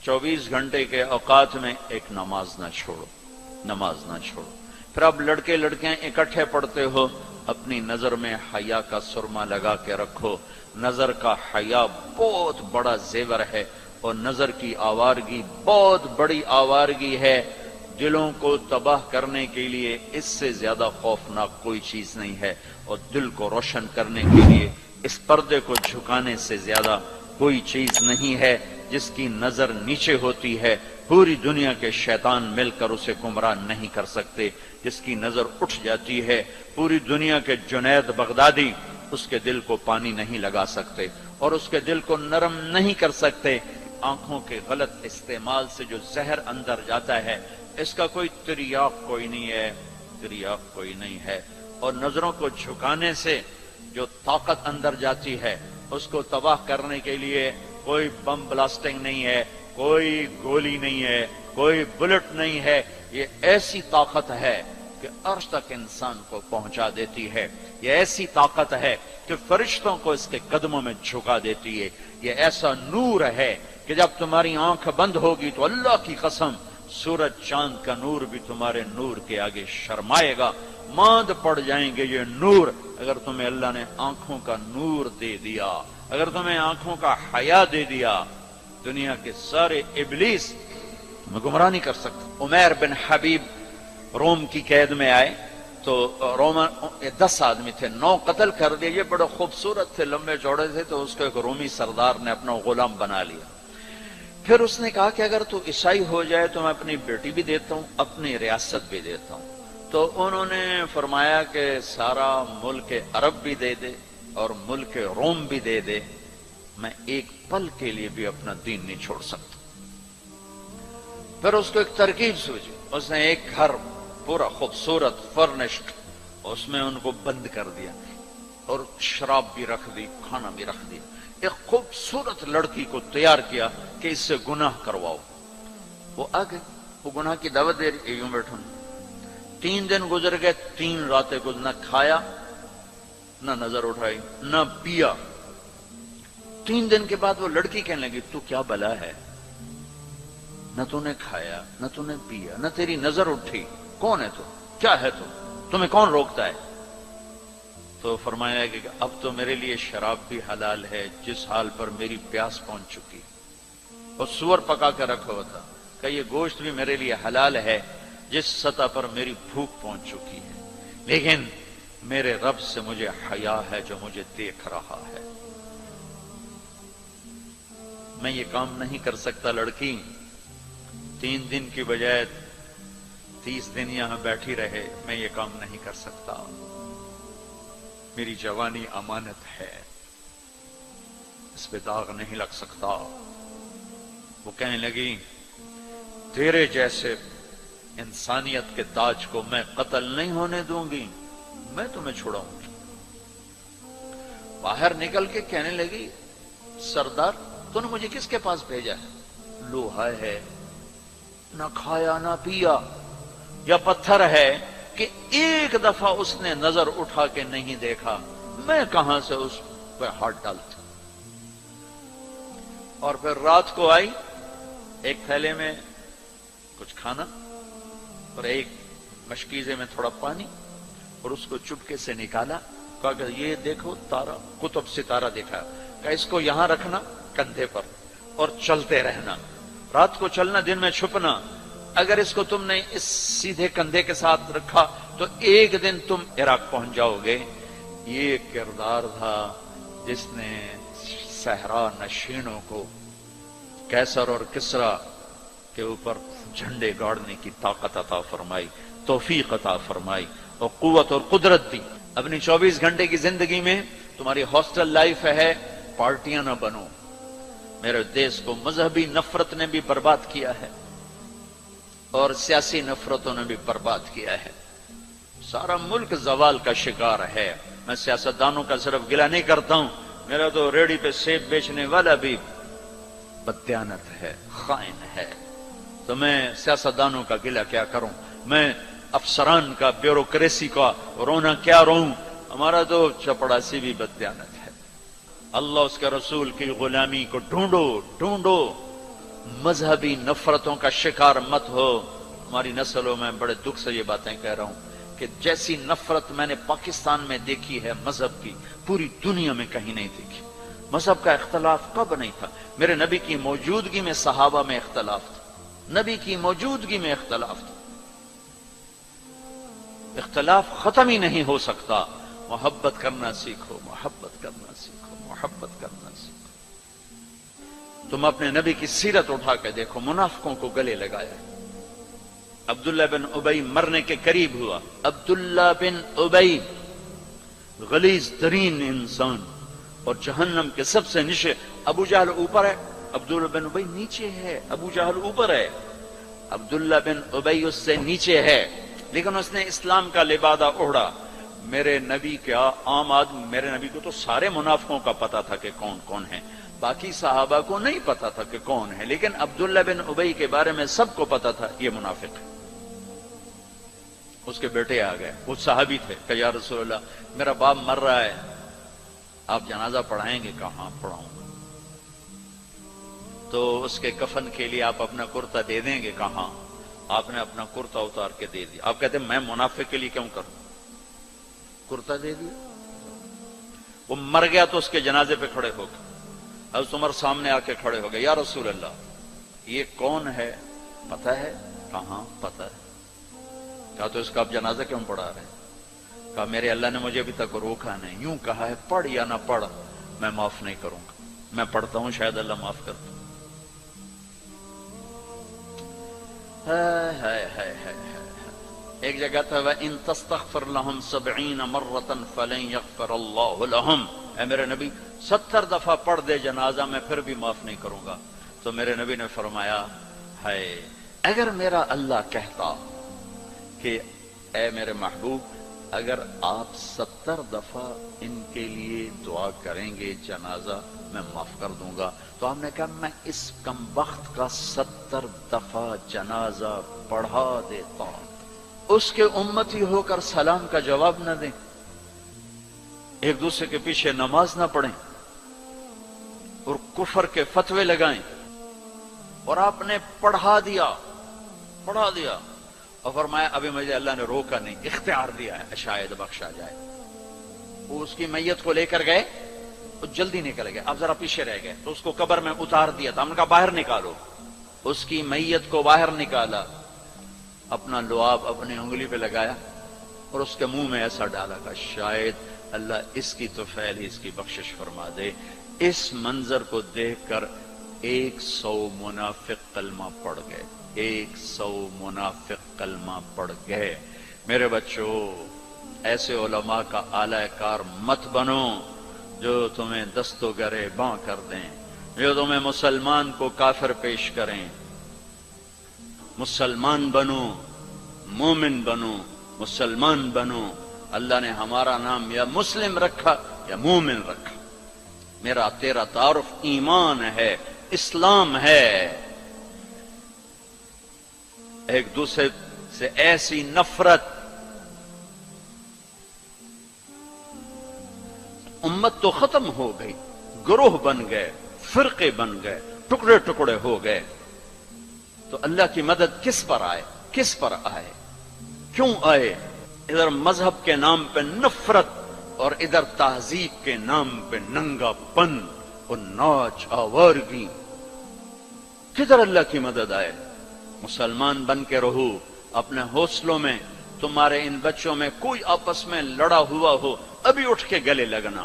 24 घंटे के औकात में एक नमाज ना छोड़ो, नमाज ना छोड़ो। फिर अब लड़के लड़कियां इकट्ठे पढ़ते हो, अपनी नजर में हया का सुरमा लगा के रखो। नजर का हया बहुत बड़ा जेवर है और नजर की आवारगी बहुत बड़ी आवारगी है। दिलों को तबाह करने के लिए इससे ज्यादा खौफनाक कोई चीज नहीं है, और दिल को रोशन करने के लिए इस पर्दे को झुकाने से ज्यादा कोई चीज नहीं है। जिसकी नजर नीचे होती है, पूरी दुनिया के शैतान मिलकर उसे गुमराह नहीं कर सकते। जिसकी नजर उठ जाती है, पूरी दुनिया के जुनैद बगदादी उसके दिल को पानी नहीं लगा सकते और उसके दिल को नरम नहीं कर सकते। आंखों के गलत इस्तेमाल से जो जहर अंदर जाता है, इसका कोई तिरियाक कोई नहीं है, तिरियाक कोई नहीं है। और नजरों को झुकाने से जो ताकत अंदर जाती है, उसको तबाह करने के लिए कोई बम ब्लास्टिंग नहीं है, कोई गोली नहीं है, कोई बुलेट नहीं है। ये ऐसी ताकत है कि अर्श तक इंसान को पहुंचा देती है। ये ऐसी ताकत है कि फरिश्तों को इसके कदमों में झुका देती है। ये ऐसा नूर है कि जब तुम्हारी आंख बंद होगी तो अल्लाह की कसम सूरज चांद का नूर भी तुम्हारे नूर के आगे शर्माएगा, मांद पड़ जाएंगे ये नूर। अगर तुम्हें अल्लाह ने आंखों का नूर दे दिया, अगर तुम्हें आंखों का हया दे दिया, दुनिया के सारे इबलीस तुम्हें गुमराह नहीं कर सकते। उमैर बिन हबीब रोम की कैद में आए तो रोमन 10 आदमी थे, 9 कत्ल कर दिए। ये बड़े खूबसूरत थे, लंबे चौड़े थे, तो उसको एक रोमी सरदार ने अपना गुलाम बना लिया। फिर उसने कहा कि अगर तू ईसाई हो जाए तो मैं अपनी बेटी भी देता हूं, अपनी रियासत भी देता हूं। तो उन्होंने फरमाया कि सारा मुल्क अरब भी दे दे और मुल्क रोम भी दे दे, मैं एक पल के लिए भी अपना दीन नहीं छोड़ सकता। फिर उसको एक तरकीब सूझी, उसने एक घर पूरा खूबसूरत फर्निश्ड, उसमें उनको बंद कर दिया और शराब भी रख दी, खाना भी रख दिया। एक खूबसूरत लड़की को तैयार किया कि इससे गुनाह करवाओ। वो आ गई, वो गुनाह की दावत दे रही, यूं बैठो। 3 दिन गुजर गए, 3 रातें कुछ न खाया, न नजर उठाई, न पिया। 3 दिन के बाद वो लड़की कहने लगी, तू क्या बला है, न तूने खाया, न तूने पिया, न तेरी नजर उठी, कौन है तू, क्या है तू, तुम्हें कौन रोकता है? तो फरमाया कि अब तो मेरे लिए शराब भी हलाल है, जिस हाल पर मेरी प्यास पहुंच चुकी, और सूअर पका कर रखा हुआ था कि ये गोश्त भी मेरे लिए हलाल है, जिस सतह पर मेरी भूख पहुंच चुकी है। लेकिन मेरे रब से मुझे हया है जो मुझे देख रहा है। मैं ये काम नहीं कर सकता। लड़की 3 दिन की बजाय 30 दिन यहां बैठी रहे, मैं ये काम नहीं कर सकता। मेरी जवानी अमानत है, इस पे दाग नहीं लग सकता। वो कहने लगी, तेरे जैसे इंसानियत के ताज को मैं कत्ल नहीं होने दूंगी, मैं तुम्हें छुड़ाऊंगी। बाहर निकल के कहने लगी, सरदार तूने मुझे किसके पास भेजा है? लोहा है, ना खाया ना पिया, या पत्थर है कि एक दफा उसने नजर उठा के नहीं देखा, मैं कहां से उस पर हाथ डालती। और फिर रात को आई, एक थैले में कुछ खाना और एक मशकीजे में थोड़ा पानी, और उसको चुपके से निकाला। कहा कि ये देखो तारा, कुतुब सितारा देखा, कहा इसको यहां रखना कंधे पर और चलते रहना, रात को चलना, दिन में छुपना। अगर इसको तुमने इस सीधे कंधे के साथ रखा तो एक दिन तुम इराक पहुंच जाओगे। ये किरदार था जिसने सहरा नशीनों को कैसर और किसरा के ऊपर झंडे गाड़ने की ताकत अता फरमाई, तौफीक अता फरमाई और कुव्वत और कुदरत दी। अपनी 24 घंटे की जिंदगी में तुम्हारी हॉस्टल लाइफ है, पार्टियां ना बनो। मेरे देश को मजहबी नफरत ने भी बर्बाद किया है और सियासी नफरतों ने भी बर्बाद किया है। सारा मुल्क जवाल का शिकार है। मैं सियासतदानों का सिर्फ गिला नहीं करता हूं, मेरा तो रेडी पे सेब बेचने वाला भी बददियानत है, खाइन है। तो मैं सियासतदानों का गिला क्या करूं, मैं अफसरान का, ब्यूरोक्रेसी का रोना क्या रोऊं। हमारा तो चपड़ासी भी बददियानत है। अल्लाह उसके रसूल की गुलामी को ढूंढो ढूंढो, मजहबी नफरतों का शिकार मत हो। हमारी नस्लों में बड़े दुख से ये बातें कह रहा हूं कि जैसी नफरत मैंने पाकिस्तान में देखी है मजहब की, पूरी दुनिया में कहीं नहीं देखी। मजहब का इख्तलाफ कब नहीं था? मेरे नबी की मौजूदगी में सहाबा में इख्तलाफ था, नबी की मौजूदगी में इख्तलाफ था। इख्तलाफ खत्म ही नहीं हो सकता। मोहब्बत करना सीखो, मोहब्बत करना सीखो, मोहब्बत करना सीखो। तुम अपने नबी की सीरत उठा के देखो, मुनाफिकों को गले लगाया। अब्दुल्ला बिन उबई मरने के करीब हुआ। अब्दुल्ला बिन उबई गलीज तरीन इंसान और जहन्नम के सबसे नीचे। अबू जहल ऊपर है, अब्दुल्ला बिन उबई नीचे है। अबू जहल ऊपर है, अब्दुल्ला बिन उबई उससे नीचे है, लेकिन उसने इस्लाम का लिबादा ओढ़ा। मेरे नबी क्या आम आदमी, मेरे नबी को तो सारे मुनाफिकों का पता था कि कौन कौन है, बाकी सहाबा को नहीं पता था कि कौन है, लेकिन अब्दुल्ला बिन उबई के बारे में सबको पता था ये मुनाफिक है। उसके बेटे आ गए, वो सहाबी थे, कि या रसूलल्लाह मेरा बाप मर रहा है, आप जनाजा पढ़ाएंगे? कहां पढ़ाऊंगा? तो उसके कफन के लिए आप अपना कुर्ता दे देंगे? कहां? आपने अपना कुर्ता उतार के दे दिया। आप कहते हैं मैं मुनाफिक के लिए क्यों करूं? कुर्ता दे दिया। वो मर गया तो उसके जनाजे पे खड़े हो गए। हज़रत उमर सामने आके खड़े हो गए, या रसूल अल्लाह ये कौन है? पता है? कहां पता है? कहा तो इसका आप जनाजा क्यों पढ़ा रहे हैं? कहा मेरे अल्लाह ने मुझे अभी तक रोका नहीं, यूं कहा है पढ़ या ना पढ़ मैं माफ नहीं करूंगा। मैं पढ़ता हूं, शायद अल्लाह माफ कर दे। एक जगह था वह इन तस्तगफिर लहुम 70 मर्रतन फलन यगफिर अल्लाहु लहुम। ऐ मेरे नबी 70 दफा पढ़ दे जनाजा, मैं फिर भी माफ नहीं करूंगा। तो मेरे नबी ने फरमाया, है अगर मेरा अल्लाह कहता कि ऐ मेरे महबूब अगर आप 70 दफा इनके लिए दुआ करेंगे जनाजा मैं माफ कर दूंगा, तो हमने कहा मैं इस कमबख्त का 70 दफा जनाजा पढ़ा देता, उसके उम्मती होकर सलाम का जवाब न दें, एक दूसरे के पीछे नमाज ना पढ़ें और कुफर के फतवे लगाएं। और आपने पढ़ा दिया और फरमाया अभी मुझे अल्लाह ने रोका नहीं, इख्तियार दिया है, शायद बख्शा जाए। वो उसकी मैयत को लेकर गए तो जल्दी निकल गए, आप जरा पीछे रह गए, तो उसको कब्र में उतार दिया था। हमने कहा बाहर निकालो। उसकी मैयत को बाहर निकाला, अपना लुआब अपनी उंगली पे लगाया और उसके मुंह में ऐसा डाला का शायद अल्लाह इसकी तो फैल ही इसकी बख्शिश फरमा दे। इस मंजर को देखकर 100 मुनाफिक कलमा पढ़ गए, 100 मुनाफिक कलमा पढ़ गए। मेरे बच्चों, ऐसे उलमा का आला कार मत बनो जो तुम्हें दस्तो गरेबां कर दें, जो तुम्हें मुसलमान को काफिर पेश करें। मुसलमान बनो, मोमिन बनो, मुसलमान बनो। अल्लाह ने हमारा नाम या मुस्लिम रखा या मोमिन रखा। मेरा तेरा तारुफ ईमान है, इस्लाम है। एक दूसरे से ऐसी नफरत, उम्मत तो खत्म हो गई, ग्रोह बन गए, फिरके बन गए, टुकड़े टुकड़े हो गए। तो अल्लाह की मदद किस पर आए? किस पर आए? क्यों आए? इधर मजहब के नाम पे नफरत और इधर तहजीब के नाम पे नंगापन और नाच आवारगी। किधर अल्लाह की मदद आए? मुसलमान बन के रहो अपने हौसलों में। तुम्हारे इन बच्चों में कोई आपस में लड़ा हुआ हो, अभी उठ के गले लगना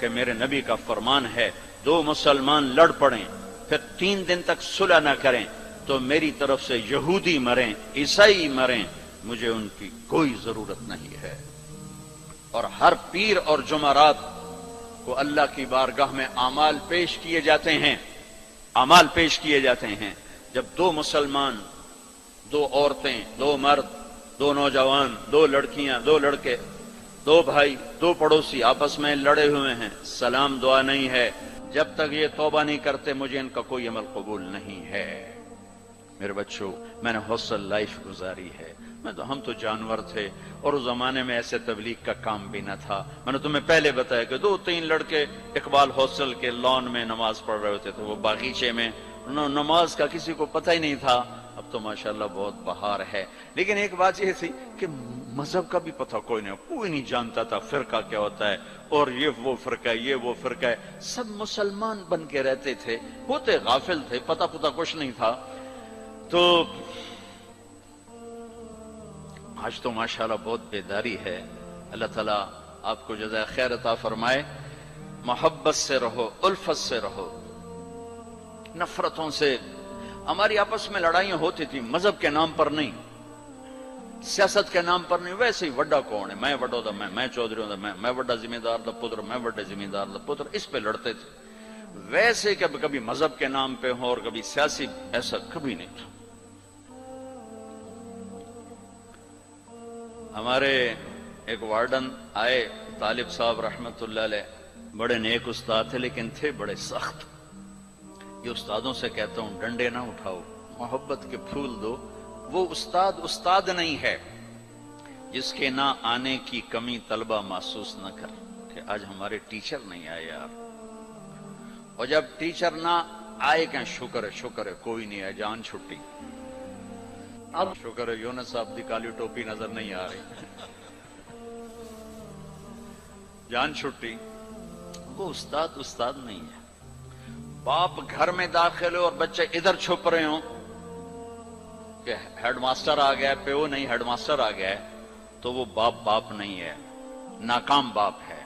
कि मेरे नबी का फरमान है 2 मुसलमान लड़ पड़ें फिर 3 दिन तक सुलह न करें तो मेरी तरफ से यहूदी मरें, ईसाई मरें, मुझे उनकी कोई जरूरत नहीं है। और हर पीर और जुमारात को अल्लाह की बारगाह में आमाल पेश किए जाते हैं, आमाल पेश किए जाते हैं। जब 2 मुसलमान, 2 औरतें, 2 मर्द, 2 नौजवान, 2 लड़कियां, 2 लड़के, 2 भाई, 2 पड़ोसी आपस में लड़े हुए हैं, सलाम दुआ नहीं है, जब तक ये तौबा नहीं करते मुझे इनका कोई अमल कबूल नहीं है। मेरे बच्चों, मैंने हौसल लाइफ गुजारी है। हम तो जानवर थे और उस जमाने में ऐसे तबलीग का काम भी न था। मैंने तुम्हें पहले बताया कि 2-3 लड़के इकबाल हॉस्टल के लॉन में नमाज पढ़ रहे होते थे, वो बागीचे में نماز کا کسی کو پتہ ہی نہیں تھا. اب تو ماشاءاللہ بہت بہار ہے. لیکن ایک بات یہ تھی کہ مذہب کا بھی پتہ کوئی نہیں جانتا تھا فرقہ کیا ہوتا ہے، اور یہ وہ فرقہ ہے، یہ وہ فرقہ ہے. سب مسلمان بن کے رہتے تھے، ہوتے غافل تھے، پتہ کچھ نہیں تھا. تو آج تو ماشاءاللہ بہت بیداری ہے. اللہ تعالیٰ آپ کو جزائے خیر عطا فرمائے. محبت سے رہو، الفت سے رہو، نفرتوں سے. ہماری آپس میں لڑائیاں ہوتی تھی مذہب کے نام پر نہیں، سیاست کے نام پر نہیں. ویسے ہی وڈا کون ہے، میں وڈو دا میں چودھری ہوں دا میں وڈا ذمہ دار دا پتر، میں وڈے ذمہ دار دا پتر، اس پہ لڑتے تھے. ویسے کبھی مذہب کے نام پہ ہوں اور کبھی سیاسی، ایسا کبھی نہیں تھا. ہمارے ایک وارڈن آئے، طالب صاحب رحمت اللہ علیہ، بڑے نیک استاد تھے لیکن تھے بڑے سخت. یہ استادوں سے کہتا ہوں ڈنڈے نہ اٹھاؤ، محبت کے پھول دو. وہ استاد نہیں ہے جس کے نہ آنے کی کمی طلبہ محسوس نہ کر کہ آج ہمارے ٹیچر نہیں آئے یار. اور جب ٹیچر نہ آئے کہ شکر ہے کوئی نہیں ہے، جان چھٹی. اب شکر ہے یونس صاحب دی کالی ٹوپی نظر نہیں آ رہی، جان چھٹی. وہ استاد نہیں ہے. باپ گھر میں داخل ہو اور بچے ادھر چھپ رہے ہوں کہ ہیڈ ماسٹر آ گیا، پیو نہیں ہیڈ ماسٹر آ گیا ہے، تو وہ باپ نہیں ہے، ناکام باپ ہے.